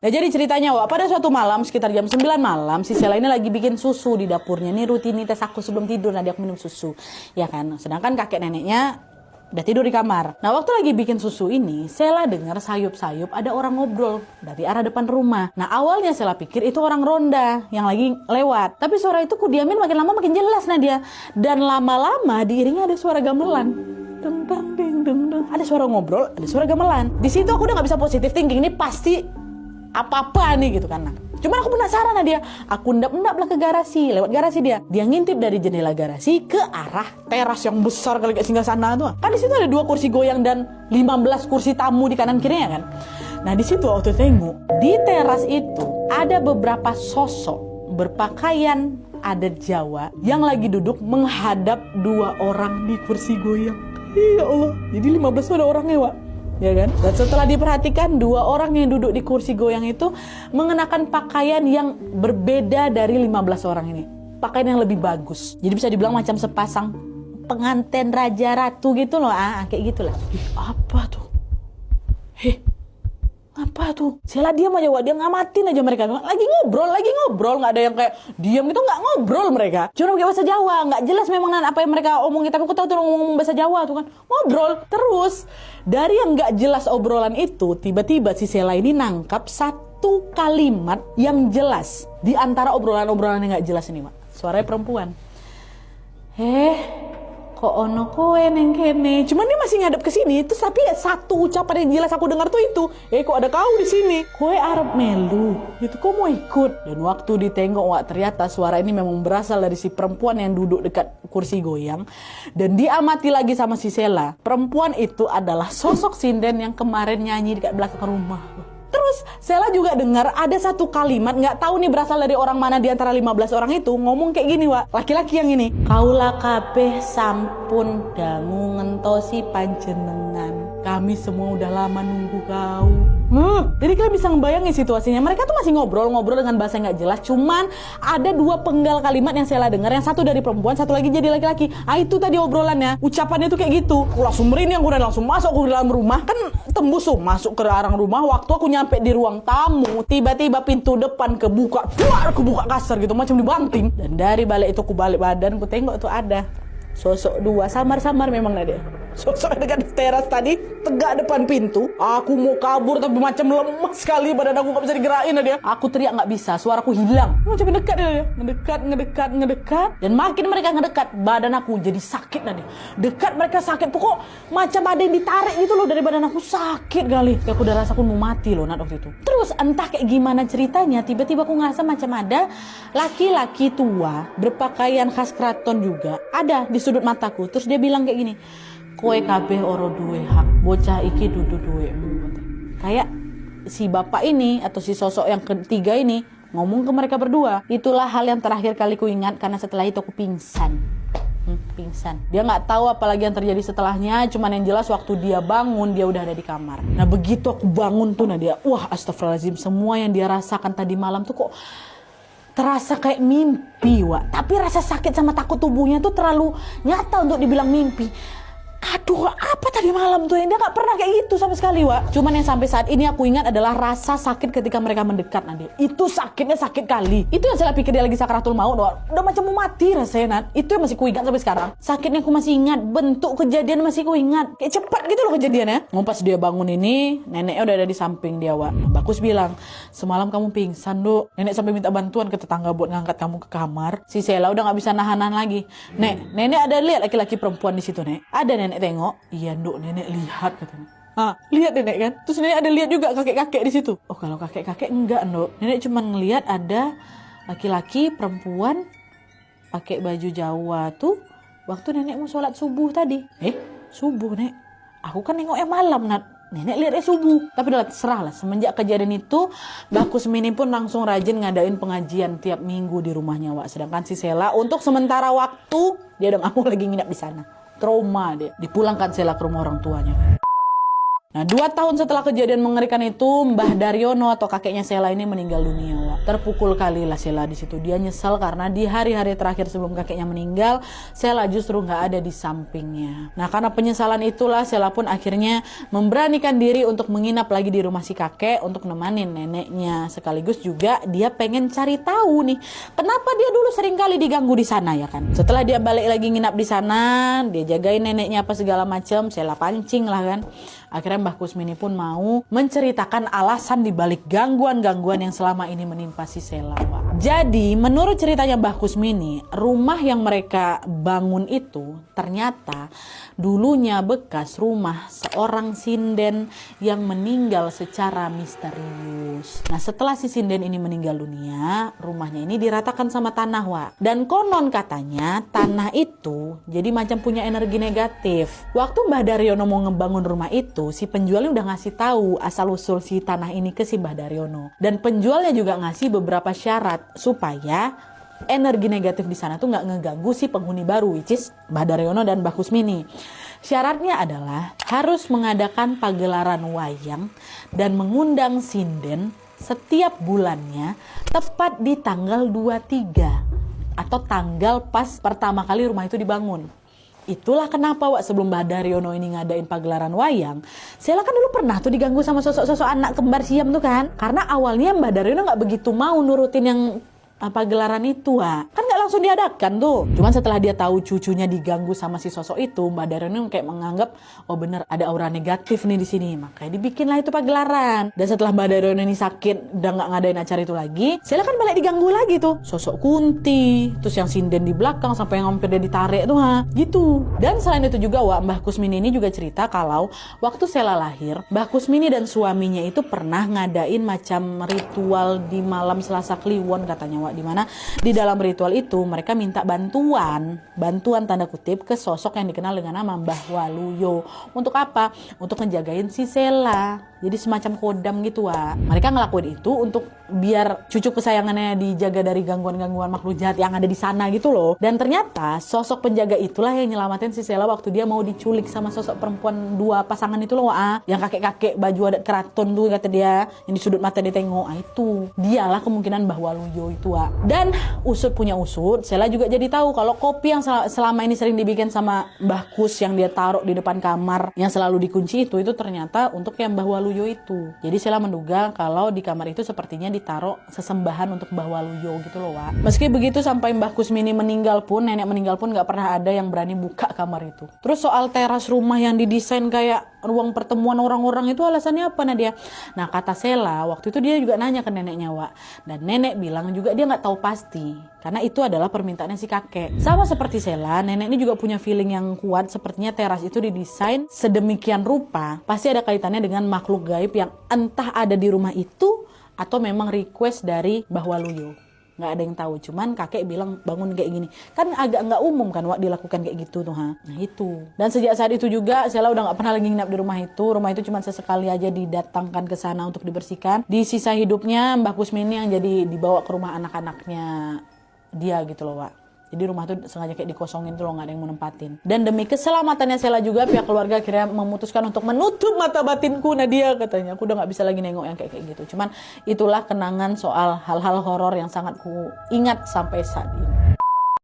Nah jadi ceritanya Wak, pada suatu malam sekitar jam 9 malam si Sela ini lagi bikin susu di dapurnya. Ini rutinitas aku sebelum tidur, nanti aku minum susu. Ya kan, sedangkan kakek neneknya udah tidur di kamar. Nah waktu lagi bikin susu ini, Sela dengar sayup-sayup ada orang ngobrol dari arah depan rumah. Nah awalnya Sela pikir itu orang ronda yang lagi lewat. Tapi suara itu ku diamin makin lama makin jelas Nadia. Dan lama-lama diiringi ada suara gamelan. Deng deng deng deng deng. Ada suara ngobrol, ada suara gamelan. Di situ aku udah gak bisa positif thinking, ini pasti apa-apa nih gitu kan. Nah, cuman aku penasaran dia. Aku endap-endap lah ke garasi, lewat garasi dia. Dia ngintip dari jendela garasi ke arah teras yang besar kali kayak singgah sana tuh. Kan di situ ada 2 kursi goyang dan 15 kursi tamu di kanan kirinya kan. Nah, di situ waktu tengok, di teras itu ada beberapa sosok berpakaian adat Jawa yang lagi duduk menghadap 2 orang di kursi goyang. Ya Allah, jadi 15 ada orangnya, Wak. Ya kan? Dan setelah diperhatikan 2 orang yang duduk di kursi goyang itu mengenakan pakaian yang berbeda dari 15 orang ini. Pakaian yang lebih bagus. Jadi bisa dibilang macam sepasang pengantin raja ratu gitu loh. Kayak gitulah. Apa tuh? Apa tuh? Sela diam aja, Wak. Dia ngamatin aja mereka. Lagi ngobrol. Nggak ada yang kayak diam gitu, nggak ngobrol mereka. Cuma pakai bahasa Jawa. Nggak jelas memang apa yang mereka omongin. Tapi aku tahu tuh ngomong bahasa Jawa tuh kan. Ngobrol terus. Dari yang nggak jelas obrolan itu, tiba-tiba si Sela ini nangkap satu kalimat yang jelas. Di antara obrolan-obrolan yang nggak jelas ini, Wak. Suaranya perempuan. Kok ono kowe neng kene. Cuman dia masih ngadep ke sini. Terus tapi satu ucapan yang jelas aku dengar tuh itu. Kok ada kau di sini? Kowe arep melu. Gitu kok mau ikut. Dan waktu ditengok, Wak, ternyata suara ini memang berasal dari si perempuan yang duduk dekat kursi goyang. Dan diamati lagi sama si Sela. Perempuan itu adalah sosok sinden yang kemarin nyanyi dekat belakang rumah. Terus Sela juga dengar ada satu kalimat, nggak tahu nih berasal dari orang mana di antara 15 orang itu, ngomong kayak gini, Wak. Laki-laki yang ini. Kaula kabeh sampun dangu ngentosi panjenengan. Kami semua udah lama nunggu kau. Jadi kalian bisa ngebayangin situasinya. Mereka tuh masih ngobrol dengan bahasa yang nggak jelas. Cuman ada 2 penggal kalimat yang Sela dengar. Yang satu dari perempuan, satu lagi jadi laki-laki. Itu tadi obrolannya. Ucapannya tuh kayak gitu. Aku langsung merinding, aku udah langsung masuk ke dalam rumah. Kan tembus tuh masuk ke arah rumah. Waktu aku nyampe di ruang tamu, tiba-tiba pintu depan kebuka. Kebuka kasar gitu, macam dibanting. Dan dari balik itu aku balik badan, aku tengok tuh ada sosok 2, samar-samar memang ada. Sosok dekat teras tadi, tegak depan pintu. Aku mau kabur tapi macam lemas sekali, badan aku gak bisa digerakin dia. Aku teriak gak bisa, suaraku hilang. Macam mendekat dia, ngedekat. Dan makin mereka ngedekat, badan aku jadi sakit dia. Dekat mereka sakit, pokok macam ada yang ditarik gitu loh dari badan aku, sakit kali. Aku udah rasa aku mau mati loh waktu itu. Terus entah kayak gimana ceritanya, tiba-tiba aku ngerasa macam ada laki-laki tua berpakaian khas keraton juga ada di sudut mataku. Terus dia bilang kayak gini, kowe kabeh oro duwe hak, bocah iki dudu duwekmu. Kayak si bapak ini atau si sosok yang ketiga ini ngomong ke mereka berdua. Itulah hal yang terakhir kali ku ingat, karena setelah itu aku pingsan. Pingsan. Dia nggak tahu apalagi yang terjadi setelahnya. Cuman yang jelas waktu dia bangun, dia udah ada di kamar. Nah begitu aku bangun tuh Nadia, wah astagfirullahaladzim, semua yang dia rasakan tadi malam tuh kok terasa kayak mimpi, Wak. Tapi rasa sakit sama takut tubuhnya tuh terlalu nyata untuk dibilang mimpi. Aduh, apa tadi malam tuh? Dia gak pernah kayak gitu sama sekali, Wak. Cuman yang sampai saat ini aku ingat adalah rasa sakit ketika mereka mendekat, Nadia. Itu sakitnya sakit kali. Itu yang saya pikir dia lagi sakaratul maut, Wak. Udah macam mau mati rasanya, Nat. Itu yang masih ku ingat sampai sekarang. Sakitnya aku masih ingat, bentuk kejadian masih ku ingat. Kayak cepat gitu loh kejadiannya. Pas dia bangun ini, neneknya udah ada di samping dia, Wak. Bagus bilang, semalam kamu pingsan, Dok. Nenek sampai minta bantuan ke tetangga buat ngangkat kamu ke kamar. Si Sela udah gak bisa nahan lagi. Nenek ada lihat laki-laki perempuan di situ, Nek. Ada nenek tengok, iya Nduk, nenek lihat katanya. Lihat nenek kan? Terus nenek ada lihat juga kakek-kakek di situ. Oh kalau kakek-kakek enggak Nduk, nenek cuma ngelihat ada laki-laki perempuan pakai baju Jawa tuh waktu nenek mau sholat subuh tadi. Subuh Nek? Aku kan nengoknya malam Nat. Nenek lihatnya subuh. Tapi udah terserah lah. Semenjak kejadian itu, Mbak Kusmini pun langsung rajin ngadain pengajian tiap minggu di rumahnya, Wak. Sedangkan si Sela untuk sementara waktu dia udah nggak mau lagi nginap di sana. Trauma dia. Dipulangkan Sela ke rumah orang tuanya. Nah, 2 tahun setelah kejadian mengerikan itu, Mbah Daryono atau kakeknya Sela ini meninggal dunia, Wak. Terpukul kali lah Sela di situ. Dia nyesel karena di hari-hari terakhir sebelum kakeknya meninggal, Sela justru nggak ada di sampingnya. Nah, karena penyesalan itulah Sela pun akhirnya memberanikan diri untuk menginap lagi di rumah si kakek untuk nemanin neneknya. Sekaligus juga dia pengen cari tahu nih, kenapa dia dulu sering kali diganggu di sana ya kan. Setelah dia balik lagi nginap di sana, dia jagain neneknya apa segala macam, Sela pancing lah kan. Akhirnya Mbah Kusmini pun mau menceritakan alasan dibalik gangguan-gangguan yang selama ini menimpa si Sela, Wak. Jadi menurut ceritanya Mbah Kusmini, rumah yang mereka bangun itu ternyata dulunya bekas rumah seorang sinden yang meninggal secara misterius. Nah, setelah si sinden ini meninggal dunia, rumahnya ini diratakan sama tanah, Wak. Dan konon katanya tanah itu jadi macam punya energi negatif. Waktu Mbah Daryono mau ngebangun rumah itu, si penjualnya udah ngasih tahu asal-usul si tanah ini ke si Mbah Daryono. Dan penjualnya juga ngasih beberapa syarat supaya energi negatif di sana tuh nggak ngeganggu si penghuni baru, which is Mbah Daryono dan Mbah Kusmini. Syaratnya adalah harus mengadakan pagelaran wayang dan mengundang sinden setiap bulannya tepat di tanggal 23 atau tanggal pas pertama kali rumah itu dibangun. Itulah kenapa, Wak, sebelum Mbah Daryono ini ngadain pagelaran wayang, Sela kan dulu pernah tuh diganggu sama sosok-sosok anak kembar siam tuh kan. Karena awalnya Mbah Daryono nggak begitu mau nurutin yang pagelaran itu, Wak. Kan nggak langsung diadakan tuh. Cuman setelah dia tahu cucunya diganggu sama si sosok itu, Mbah Daryono kayak menganggap, oh bener ada aura negatif nih di sini. Makanya dibikinlah itu pagelaran. Dan setelah Mbah Daryono ini sakit, udah nggak ngadain acara itu lagi, Sela kan balik diganggu lagi tuh. Sosok Kunti, terus yang sinden di belakang sampai yang hampir dia ditarik tuh, ha. Gitu. Dan selain itu juga, Wak, Mbah Kusmini ini juga cerita kalau waktu Sela lahir, Mbah Kusmini dan suaminya itu pernah ngadain macam ritual di malam Selasa Kliwon katanya, Wak. Dimana di dalam ritual itu mereka minta bantuan tanda kutip ke sosok yang dikenal dengan nama Mbah Waluyo. Untuk apa? Untuk ngejagain si Sela. Jadi semacam kodam gitu, Wak. Mereka ngelakuin itu untuk biar cucu kesayangannya dijaga dari gangguan-gangguan makhluk jahat yang ada di sana gitu loh. Dan ternyata sosok penjaga itulah yang nyelamatin si Sela waktu dia mau diculik sama sosok perempuan dua pasangan itu loh, Wak. Yang kakek-kakek baju adat keraton tuh kata dia, yang di sudut mata ditengok. Itu dialah kemungkinan Mbah Waluyo itu, Wak. Dan usut punya usut, Sela juga jadi tahu kalau kopi yang selama ini sering dibikin sama Mbah Kus yang dia taruh di depan kamar yang selalu dikunci itu ternyata untuk yang Mbah Waluyo itu. Jadi Sela menduga kalau di kamar itu sepertinya ditaruh sesembahan untuk Mbah Waluyo gitu loh, Wak. Meski begitu sampai Mbah Kusmini meninggal pun, nenek meninggal pun gak pernah ada yang berani buka kamar itu. Terus soal teras rumah yang didesain kayak ruang pertemuan orang-orang itu alasannya apa, Nadia? Nah, kata Sela waktu itu dia juga nanya ke neneknya, Wak. Dan nenek bilang juga dia gak tahu pasti karena itu adalah permintaannya si kakek. Sama seperti Sela, nenek ini juga punya feeling yang kuat sepertinya teras itu didesain sedemikian rupa pasti ada kaitannya dengan makhluk gaib yang entah ada di rumah itu atau memang request dari Mbah Waluyo. Nggak ada yang tahu, cuman kakek bilang bangun kayak gini. Kan agak nggak umum kan, Wak, dilakukan kayak gitu tuh, ha. Nah itu. Dan sejak saat itu juga Sela udah nggak pernah lagi nginap di rumah itu. Rumah itu cuma sesekali aja didatangkan ke sana untuk dibersihkan. Di sisa hidupnya Mbah Kusmini yang jadi dibawa ke rumah anak-anaknya dia gitu loh, Wak. Jadi rumah tuh sengaja kayak dikosongin tuh loh, gak ada yang mau nempatin. Dan demi keselamatannya Sela juga, pihak keluarga akhirnya memutuskan untuk menutup mata batinku, Nadia katanya. Aku udah gak bisa lagi nengok yang kayak gitu. Cuman itulah kenangan soal hal-hal horor yang sangat ku ingat sampai saat ini.